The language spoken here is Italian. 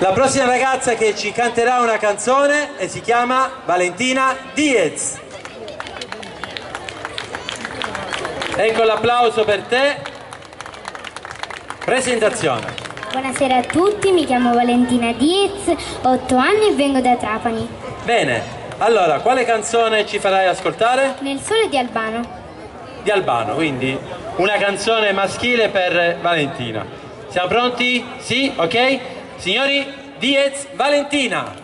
La prossima ragazza che ci canterà una canzone e si chiama Valentina Diez. Ecco l'applauso per te. Presentazione. Buonasera a tutti, mi chiamo Valentina Diez, ho 8 anni e vengo da Trapani. Bene, allora quale canzone ci farai ascoltare? Nel sole di Albano. Di Albano, quindi una canzone maschile per Valentina. Siamo pronti? Sì? Ok? Signori, Diez, Valentina!